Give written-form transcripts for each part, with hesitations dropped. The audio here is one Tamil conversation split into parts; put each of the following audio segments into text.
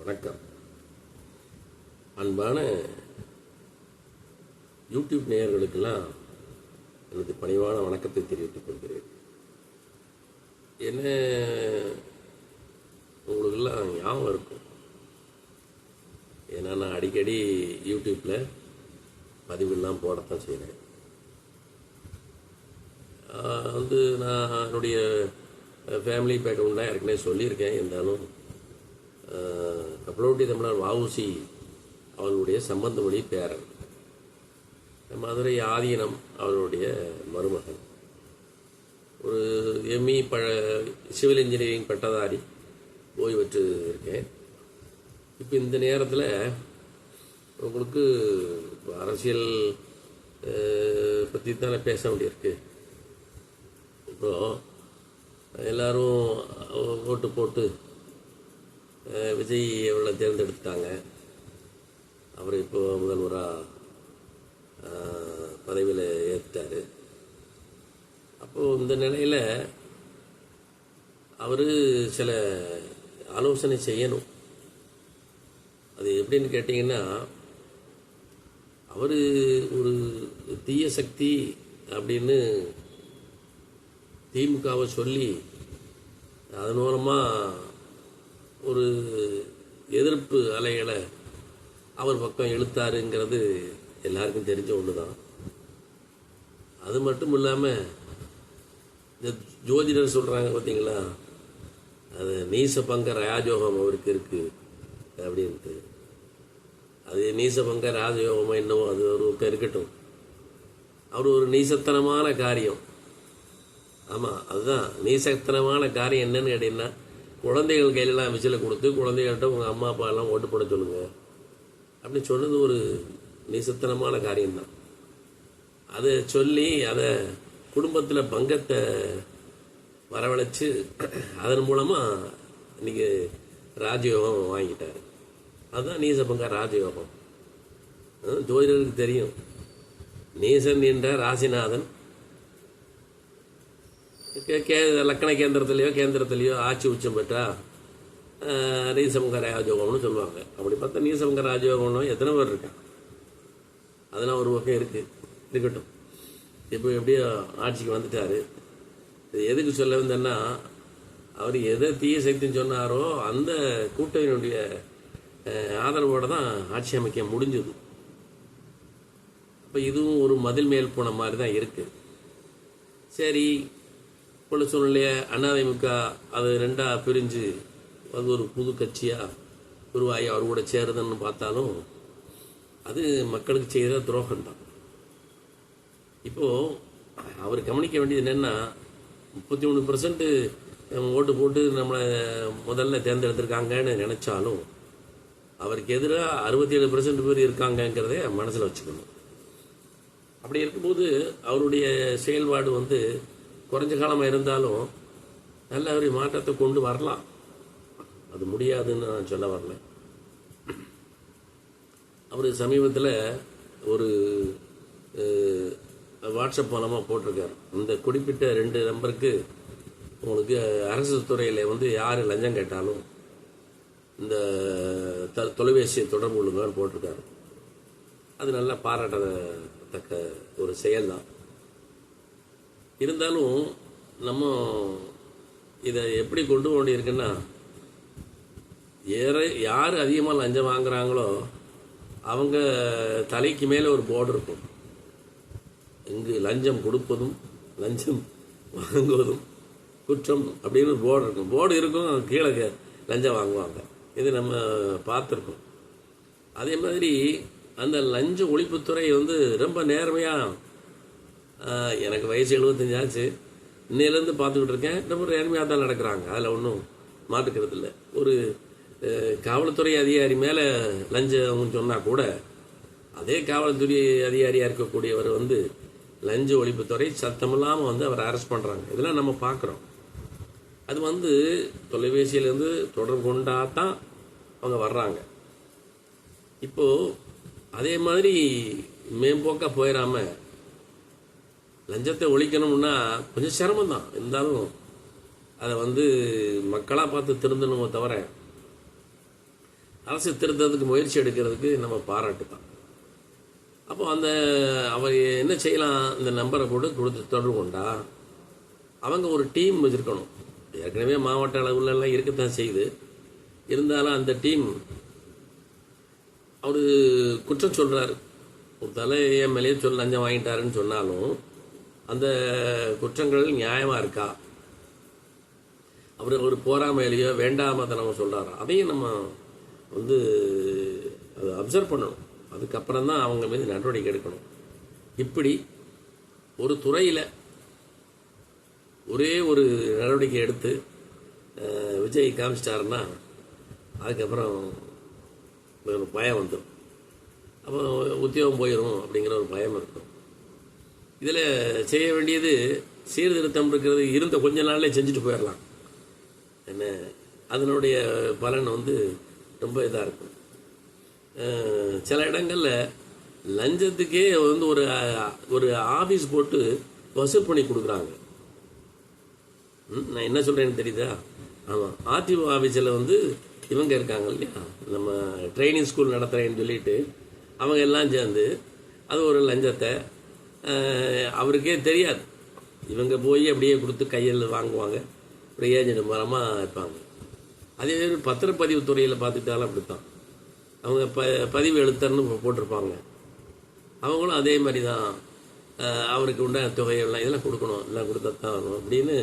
வணக்கம். அன்பான யூடியூப் நேயர்களுக்கெல்லாம் எனது பணிவான வணக்கத்தை தெரிவித்துக் கொள்கிறேன். என்ன உங்களுக்கெல்லாம் ஞாபகம் இருக்கும், ஏன்னா நான் அடிக்கடி யூடியூப்பில் பதிவுலாம் போடத்தான் செய்கிறேன். நான் என்னுடைய ஃபேமிலி பேக்ரவுண்டாக ஏற்கனவே சொல்லியிருக்கேன். இருந்தாலும் கப்பலோட்டி தமிழர் வஉசி அவர்களுடைய சம்பந்தமொழி பேரன், மதுரை ஆதீனம் அவர்களுடைய மருமகன், ஒரு எம்இ சிவில் இன்ஜினியரிங் பட்டதாரி, ஓய்வு பெற்று இருக்கேன். இப்போ இந்த நேரத்தில் உங்களுக்கு அரசியல் பற்றி தானே பேச வேண்டியிருக்கு. இப்போது எல்லாரும் ஓட்டு போட்டு விஜய் அவர்களை தேர்ந்தெடுத்தாங்க. அவர் இப்போ முதல்வராக பதவியில் ஏற்றார். அப்போது இந்த நிலையில் அவர் சில ஆலோசனை செய்யணும். அது எப்படின்னு கேட்டிங்கன்னா, அவர் ஒரு தீய சக்தி அப்படின்னு திமுகவை சொல்லி அதன் மூலமாக ஒரு எதிர்ப்பு அலைகளை அவர் பக்கம் இழுத்தாருங்கிறது எல்லாருக்கும் தெரிஞ்ச ஒன்று தான். அது மட்டும் இல்லாமல் இந்த ஜோதிடர் சொல்கிறாங்க பார்த்தீங்களா, அது நீசபங்க ராஜயோகம் அவருக்கு இருக்குது அப்படின்ட்டு. அது நீசபங்க ராஜயோகமாக என்னவோ அது ஒரு பக்கம் இருக்கட்டும். அவர் ஒரு நீசத்தனமான காரியம், ஆமாம் அதுதான் நீசத்தனமான காரியம் என்னன்னு கேட்டிங்கன்னா, குழந்தைகள் கையிலலாம் விசிலை கொடுத்து குழந்தைகள்கிட்ட உங்கள் அம்மா அப்பா எல்லாம் ஓட்டு போட சொல்லுங்கள் அப்படின்னு சொன்னது ஒரு நிசத்தனமான காரியம்தான். அதை சொல்லி அதை குடும்பத்தில் பங்கத்தை வரவழைச்சு அதன் மூலமாக இன்றைக்கி ராஜயோகம் வாங்கிட்டார். அதுதான் நீசபங்க ராஜயோகம். ஜோதிடருக்கு தெரியும், நீசன் என்ற ராசிநாதன் லக்கண கேந்திரத்திலேயோ ஆட்சி உச்சம் பெற்றா நீசபங்க ராஜயோகம்னு சொல்லுவாங்க. அப்படி பார்த்தா நீசபங்க ராஜயோகம்னு எத்தனை பேர் இருக்காங்க, அதெல்லாம் ஒரு வகை இருக்கட்டும். இப்போ எப்படியோ ஆட்சிக்கு வந்துட்டார். இது எதுக்கு சொல்ல வந்தேன்னா, அவர் எதை தீய சக்தின்னு சொன்னாரோ அந்த கூட்டணியினுடைய ஆதரவோடு தான் ஆட்சி அமைக்க முடிஞ்சது. இப்போ இதுவும் ஒரு மதில் மேல் போன மாதிரி தான் இருக்குது. சரி, இப்போ சூழ்நிலைய அதிமுக அது ரெண்டாக பிரிஞ்சு அது ஒரு புது கட்சியாக உருவாகி அவர் கூட சேருதுன்னு பார்த்தாலும் அது மக்களுக்கு செய்கிற துரோகம்தான். இப்போது அவர் கவனிக்க வேண்டியது என்னென்னா, 33% ஓட்டு போட்டு நம்மளை முதல்ல தேர்ந்தெடுத்திருக்காங்கன்னு நினச்சாலும் அவருக்கு எதிராக 67% பேர் இருக்காங்கங்கிறத மனசில் வச்சுக்கணும். அப்படி இருக்கும்போது அவருடைய செயல்பாடு குறைஞ்ச காலமாக இருந்தாலும் நல்ல ஒரு மாற்றத்தை கொண்டு வரலாம். அது முடியாதுன்னு நான் சொல்ல வரல. அவர் சமீபத்தில் ஒரு வாட்ஸ்அப் மூலமாக போட்டிருக்கார், இந்த குறிப்பிட்ட 2 நம்பருக்கு உங்களுக்கு அரசு துறையில் யார் லஞ்சம் கேட்டாலும் இந்த தொலைபேசியை தொடர்பு கொள்ளுங்கன்னு போட்டிருக்காரு. அது நல்லா பாராட்டத்தக்க ஒரு செயல்தான். இருந்தாலும் நம்ம இதை எப்படி கொண்டு போக வேண்டியிருக்குன்னா, யார் அதிகமாக லஞ்சம் வாங்குறாங்களோ அவங்க தலைக்கு மேலே ஒரு போர்டு இருக்கும். இங்கு லஞ்சம் கொடுப்பதும் லஞ்சம் வாங்குவதும் குற்றம் அப்படின்னு ஒரு போர்டு இருக்கும். போர்டு இருக்கும், கீழே லஞ்சம் வாங்குவாங்க. இது நம்ம பார்த்துருக்கோம். அதே மாதிரி அந்த லஞ்ச ஒழிப்புத்துறை ரொம்ப நேர்மையாக, எனக்கு வயசு 75 ஆச்சு, இன்னையிலேருந்து பார்த்துக்கிட்டு இருக்கேன், ரொம்ப நேர்மையாக தான் நடக்கிறாங்க. அதில் ஒன்றும் மாற்றுக்கிறது இல்லை. ஒரு காவல்துறை அதிகாரி மேலே லஞ்சம் சொன்னால் கூட அதே காவல்துறை அதிகாரியாக இருக்கக்கூடியவர் லஞ்ச ஒழிப்புத்துறை சத்தமில்லாமல் அவரை அரெஸ்ட் பண்ணுறாங்க. இதெல்லாம் நம்ம பார்க்குறோம். அது தொலைபேசியிலேருந்து தொடர்பு கொண்டா தான் அவங்க வர்றாங்க. இப்போது அதே மாதிரி மேம்போக்காக போயிடாமல் லஞ்சத்தை ஒழிக்கணும்னா கொஞ்சம் சிரமம்தான். இருந்தாலும் அதை மக்களாக பார்த்து திருந்தணுமோ தவிர அரசு திருத்தத்துக்கு முயற்சி எடுக்கிறதுக்கு நம்ம பாராட்டு தான். அப்போ அவர் என்ன செய்யலாம், இந்த நம்பரை கொடுத்து தொடர்பு கொண்டா அவங்க ஒரு டீம் வச்சுருக்கணும். ஏற்கனவே மாவட்ட அளவுலலாம் இருக்கத்தான் செய்யுது. இருந்தாலும் அந்த டீம் அவர் குற்றம் சொல்கிறார், ஒரு எம்எல்ஏ லஞ்சம் வாங்கிட்டாருன்னு சொன்னாலும் அந்த குற்றங்கள் நியாயமாக இருக்கா, அவர் ஒரு போராமையிலையோ வேண்டாமத்தனமோ சொல்கிறாரோ அதையும் நம்ம அதை அப்சர்வ் பண்ணணும். அதுக்கப்புறம் தான் அவங்க மீது நடவடிக்கை எடுக்கணும். இப்படி ஒரு துறையில் ஒரே ஒரு நடவடிக்கை எடுத்து விஜய் காமிச்சிட்டாருன்னா அதுக்கப்புறம் ஒரு பயம் வந்துடும். அப்போ உத்தியோகம் போயிடும் அப்படிங்கிற ஒரு பயம் இருக்கும். இதில் செய்ய வேண்டியது சீர்திருத்தம் இருக்கிறது இருந்த கொஞ்ச நாள்லேயே செஞ்சுட்டு போயிடலாம். என்ன அதனுடைய பலன் ரொம்ப இதாக இருக்கும். சில இடங்களில் லஞ்சத்துக்கே ஒரு ஆஃபீஸ் போட்டு வசூல் பண்ணி கொடுக்குறாங்க. நான் என்ன சொல்கிறேன்னு தெரியுதா? ஆமாம், ஆர்டிஓ ஆஃபீஸில் இவங்க இருக்காங்க இல்லையா, நம்ம ட்ரைனிங் ஸ்கூல் நடத்துகிறேன்னு சொல்லிட்டு அவங்க எல்லாம் சேர்ந்து அது ஒரு லஞ்சத்தை அவருக்கே தெரியாது. இவங்க போய் அப்படியே கொடுத்து கையில் வாங்குவாங்க, ஒரு ஏஜென்ட் மரமாக இருப்பாங்க. அதே பத்திரப்பதிவு துறையில் பார்த்துட்டாலும் அப்படித்தான். அவங்க பதிவு எழுத்தர்னு போட்டிருப்பாங்க. அவங்களும் அதே மாதிரி தான் அவருக்கு உண்டான தொகையெல்லாம் இதெல்லாம் கொடுக்கணும், எல்லாம் கொடுத்தா தான் வரும் அப்படின்னு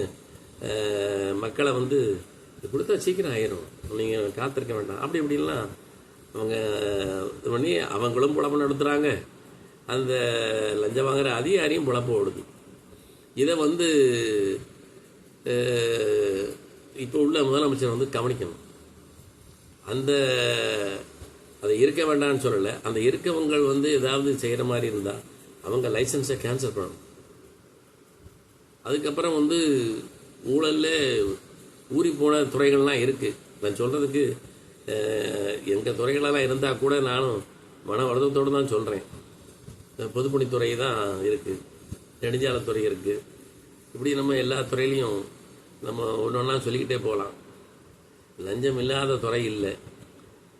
மக்களை கொடுத்தா சீக்கிரம் ஆயிரும், நீங்கள் காத்திருக்க வேண்டாம் அப்படி இப்படின்லாம் அவங்க இது பண்ணி அவங்களும் புழப்பு நடத்துகிறாங்க. அந்த லஞ்சம் வாங்குகிற அதிகாரியும் புழப்பு ஓடுது. இதை இப்போ உள்ள முதலமைச்சர் கவனிக்கணும். அதை இருக்க வேண்டாம்னு சொல்லலை, அந்த இருக்கவங்க ஏதாவது செய்கிற மாதிரி இருந்தால் அவங்க லைசன்ஸை கேன்சல் பண்ணணும். அதுக்கப்புறம் ஊழலில் ஊறி போன துறைகள்லாம் இருக்குது. நான் சொல்கிறதுக்கு எங்கள் துறைகளெல்லாம் இருந்தால் கூட நானும் மன வருத்தத்தோடு தான் சொல்கிறேன். பொதுப்பணித்துறை தான் இருக்குது, நெடுஞ்சாலைத்துறை இருக்குது. இப்படி நம்ம எல்லா துறையிலையும் நம்ம ஒன்று ஒன்றா சொல்லிக்கிட்டே போகலாம். லஞ்சம் இல்லாத துறை இல்லை.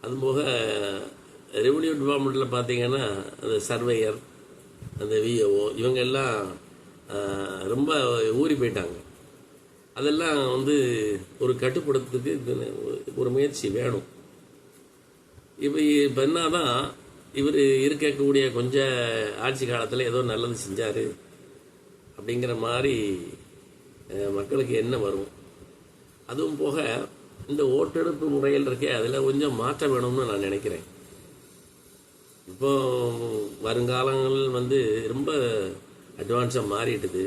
அதுபோக ரெவன்யூ டிபார்ட்மெண்ட்டில் பார்த்தீங்கன்னா அந்த சர்வேயர், அந்த விஓஓ இவங்க எல்லாம் ரொம்ப ஊறி போயிட்டாங்க. அதெல்லாம் ஒரு கட்டுப்படுத்துறதுக்கு ஒரு முயற்சி வேணும். இப்போ என்னதான் இவர் இருக்கக்கூடிய கொஞ்சம் ஆட்சி காலத்தில் ஏதோ நல்லது செஞ்சார் அப்படிங்கிற மாதிரி மக்களுக்கு என்ன வரும். அதுவும் போக இந்த ஓட்டெடுப்பு முறையில் இருக்கே அதில் கொஞ்சம் மாற்றம் வேணும்னு நான் நினைக்கிறேன். இப்போ வருங்காலங்கள் ரொம்ப அட்வான்ஸாக மாறிட்டுது.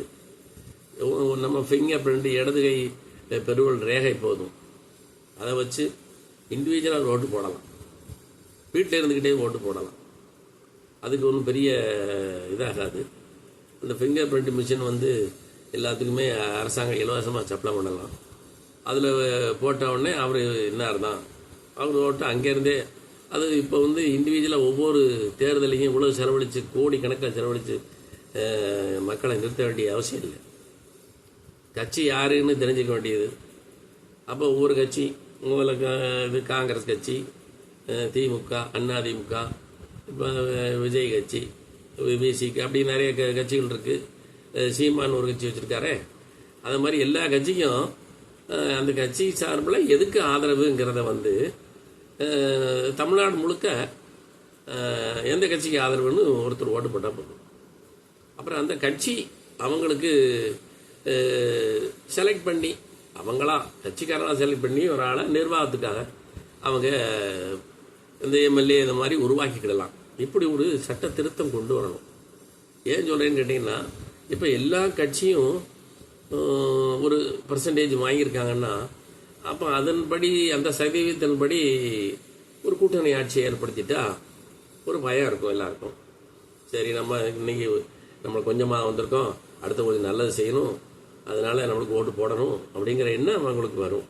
நம்ம ஃபிங்கர் பிரிண்ட், இடது கை பெருவல் ரேகை போதும், அதை வச்சு இண்டிவிஜுவலாக ஓட்டு போடலாம், வீட்டில் இருந்துக்கிட்டே ஓட்டு போடலாம். அதுக்கு ஒன்றும் பெரிய இதாகாது. அந்த ஃபிங்கர் பிரிண்ட் மிஷின் எல்லாத்துக்குமே அரசாங்கம் இலவசமாக சப்ளை பண்ணலாம். அதில் போட்ட உடனே அவர் இன்னார் தான், அவர் ஓட்டு அங்கேருந்தே அது இப்போ இண்டிவிஜுவலாக ஒவ்வொரு தேர்தலையும் இவ்வளோ செலவழித்து கோடி கணக்கில் செலவழித்து மக்களை நிறுத்த வேண்டிய அவசியம் இல்லை. கட்சி யாருன்னு தெரிஞ்சுக்க வேண்டியது. அப்போ ஒவ்வொரு கட்சி முதல்ல இது காங்கிரஸ் கட்சி, திமுக, அதிமுக, இப்போ விஜய் கட்சி, விசிக்கு, அப்படி நிறைய கட்சிகள் இருக்குது. சீமான் ஒரு கட்சி வச்சுருக்காரே, அது மாதிரி எல்லா கட்சிக்கும் அந்த கட்சி சார்பில் எதுக்கு ஆதரவுங்கிறத தமிழ்நாடு முழுக்க எந்த கட்சிக்கு ஆதரவுன்னு ஒருத்தர் ஓட்டு போட்டால் போதும். அப்புறம் அந்த கட்சி அவங்களுக்கு செலக்ட் பண்ணி, அவங்களா கட்சிக்காரங்களாக செலக்ட் பண்ணி ஒரு ஆளை நிர்வாகத்துக்காக அவங்க இந்த எம்எல்ஏ இந்த மாதிரி உருவாக்கிக்கிடலாம். இப்படி ஒரு சட்ட திருத்தம் கொண்டு வரணும். ஏன் சொல்கிறேன்னு கேட்டிங்கன்னா, இப்போ எல்லா கட்சியும் ஒரு பர்சன்டேஜ் வாங்கியிருக்காங்கன்னா அப்போ அதன்படி அந்த சதவீதத்தின்படி ஒரு கூட்டணி ஆட்சியை ஏற்படுத்திட்டா ஒரு பயம் இருக்கும் எல்லாருக்கும். சரி, நம்ம இன்னைக்கு நம்மளுக்கு கொஞ்சமாக வந்திருக்கோம், அடுத்த கொஞ்சம் நல்லது செய்யணும், அதனால நம்மளுக்கு ஓட்டு போடணும் அப்படிங்கிற எண்ணம் அவங்களுக்கு வரும்.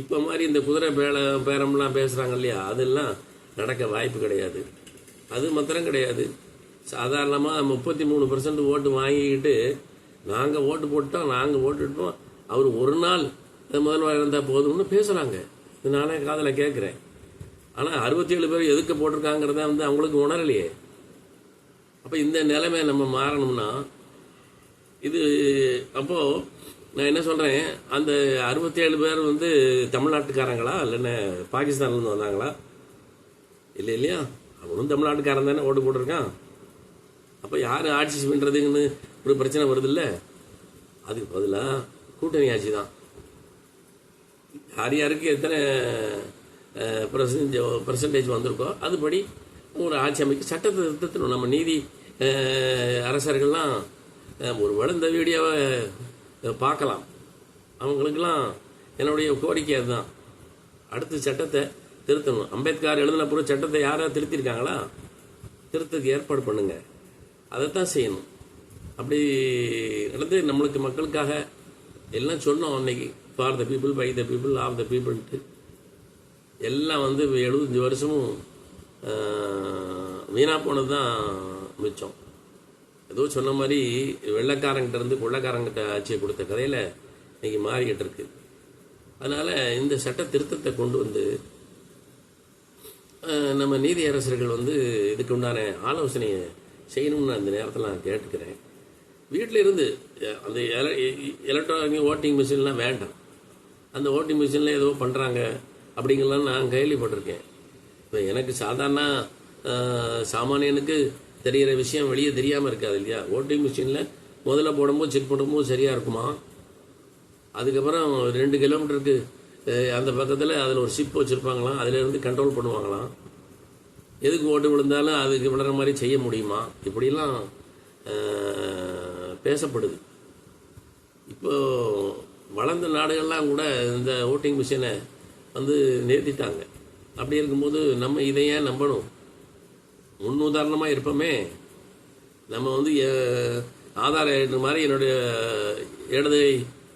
இப்போ மாதிரி இந்த குதிரை பேரம்லாம் பேசுகிறாங்க இல்லையா, அதெல்லாம் நடக்க வாய்ப்பு கிடையாது. அது மாத்திரம் கிடையாது, சாதாரணமாக 33% ஓட்டு வாங்கிக்கிட்டு நாங்கள் ஓட்டு போட்டோம், நாங்கள் ஓட்டுட்டோம், அவர் ஒரு நாள் முதல்வர் இருந்தால் போதும்னு பேசுகிறாங்க. நானே காதில் கேட்குறேன். ஆனால் 67 பேர் எதுக்கு போட்டிருக்காங்கிறத வந்து அவங்களுக்கு உணரலையே. அப்போ இந்த நிலைமை நம்ம மாறணும்னா இது அப்போது நான் என்ன சொல்கிறேன், அந்த 67 பேர் வந்து தமிழ்நாட்டுக்காரங்களா இல்லைன்னா பாகிஸ்தான்லேருந்து வந்தாங்களா? இல்லை இல்லையா, அவனும் தமிழ்நாட்டுக்காரன் தானே ஓட்டு போட்டிருக்கான். அப்போ யார் ஆட்சி பண்ணுறதுங்கன்னு ஒரு பிரச்சனை வருது இல்லை. அதுக்கு பதிலாக கூட்டணி ஆட்சி தான். யார் யாருக்கு எத்தனை பர்சன்டேஜ் வந்திருக்கோ அதுபடி ஒரு ஆட்சி அமைக்க சட்டத்தை திருத்தணும். நம்ம நீதி அரசர்கள்லாம் ஒரு வேளை இந்த வீடியோவை பார்க்கலாம். அவங்களுக்கெல்லாம் என்னுடைய கோரிக்கை அதுதான், அடுத்த சட்டத்தை திருத்தணும். அம்பேத்கர் எழுதின பிறகு சட்டத்தை யாராவது திருத்திருக்காங்களா? திருத்தத்துக்கு ஏற்பாடு பண்ணுங்க, அதைத்தான் செய்யணும். அப்படி நடந்து நம்மளுக்கு மக்களுக்காக எல்லாம் சொன்னோம் அன்னைக்கு, for the people, by the people, of the பீப்புள்ட்டு எல்லாம் வந்து 75 வருஷமும் வீணாக போனது தான் மிச்சம். ஏதோ சொன்ன மாதிரி வெள்ளைக்காரங்கிட்ட இருந்து கொள்ளைக்காரங்கிட்ட ஆட்சியை கொடுத்த கதையில் இன்னைக்கு மாறிக்கிட்டு இருக்கு. அதனால் இந்த சட்ட திருத்தத்தை கொண்டு வந்து நம்ம நீதி அரசர்கள் வந்து இதுக்கு உண்டான ஆலோசனையை செய்யணும்னு அந்த நேரத்தில் நான் கேட்டுக்கிறேன். வீட்டில் இருந்து அந்த எலக்ட்ரானிக் ஓட்டிங் மிஷின்லாம் வேண்டாம், அந்த ஓட்டிங் மிஷினில் ஏதோ பண்ணுறாங்க அப்படிங்கலாம் நான் கேள்விப்பட்டிருக்கேன். இப்போ எனக்கு சாமானியனுக்கு தெரிகிற விஷயம் வெளியே தெரியாமல் இருக்காது இல்லையா. ஓட்டிங் மிஷினில் முதல்ல போடும்போது செக் பண்ணும்போது சரியாக இருக்குமா, அதுக்கப்புறம் 2 கிலோமீட்டருக்கு அந்த பக்கத்தில் அதில் ஒரு சிப் வச்சுருப்பாங்களாம், அதிலேருந்து கண்ட்ரோல் பண்ணுவாங்களாம். எதுக்கு ஓட்டு விழுந்தாலும் அதுக்கு விடுற மாதிரி செய்ய முடியுமா, இப்படிலாம் பேசப்படுது. இப்போது வளர்ந்த நாடுகள்லாம் கூட இந்த ஓட்டிங் மிஷினை வந்து நிறுத்திட்டாங்க. அப்படி இருக்கும்போது நம்ம இதை ஏன் நம்பணும்? முன்னுதாரணமாக இருப்போமே. நம்ம வந்து ஆதார் மாதிரி என்னுடைய இடது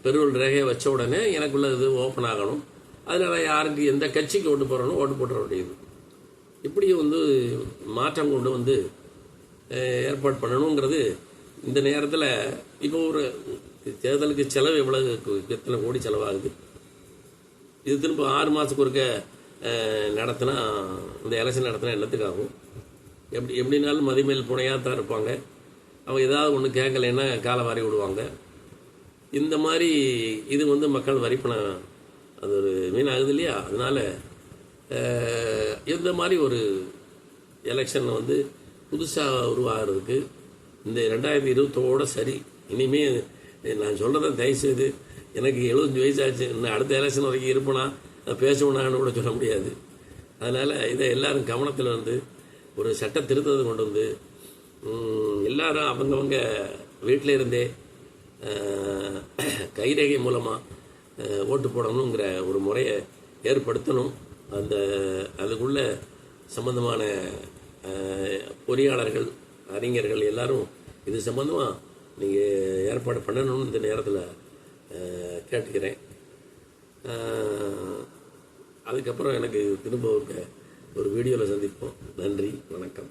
பெருவல் ரேகையை வச்ச உடனே எனக்குள்ள இது ஓப்பன் ஆகணும். அதனால் யாருக்கு எந்த கட்சிக்கு ஓட்டு போடுறனோ ஓட்டு போட்டுற வேண்டியது. இப்படி வந்து மாற்றம் கொண்டு வந்து ஏற்பாடு பண்ணணுங்கிறது இந்த நேரத்தில். இப்போ ஒரு தேர்தலுக்கு செலவு எத்தனை கோடி செலவாகுது. இது திரும்ப 6 மாதத்துக்கு ஒருக்க நடத்தினா, இந்த எலெக்ஷன் நடத்தினா என்னத்துக்காகும்? எப்படினாலும் மதிமேல் புனையாக தான் இருப்பாங்க. அவங்க ஏதாவது ஒன்று கேட்கலைன்னா காலை வாரி விடுவாங்க. இந்த மாதிரி இது வந்து மக்கள் வரிப்பணம் அது ஒரு வீணாகுது இல்லையா. அதனால் இந்த மாதிரி ஒரு எலெக்ஷன் வந்து புதுசாக உருவாகிறதுக்கு இந்த 2020 சரி. இனிமேல் நான் சொல்கிறத தயவுசெய்து, எனக்கு 75 வயசாச்சு, இன்னும் அடுத்த எலெக்ஷன் வரைக்கும் இருப்பேனா பேசுவேனான்னு கூட சொல்ல முடியாது. அதனால் இதை எல்லாரும் கவனத்தில் வந்து ஒரு சட்ட திருத்தத்தை கொண்டு வந்து எல்லாரும் அவங்கவங்க வீட்டில் இருந்தே கைரேகை மூலமாக ஓட்டு போடணுங்கிற ஒரு முறையை ஏற்படுத்தணும். அதுக்குள்ள சம்பந்தமான பொறியாளர்கள், அறிஞர்கள் எல்லாரும் இது சம்பந்தமாக நீங்கள் ஏற்பாடு பண்ணணும்னு இந்த நேரத்தில் கேட்டுக்கிறேன். அதுக்கப்புறம் எனக்கு திரும்ப ஒரு வீடியோவில் சந்திப்போம். நன்றி, வணக்கம்.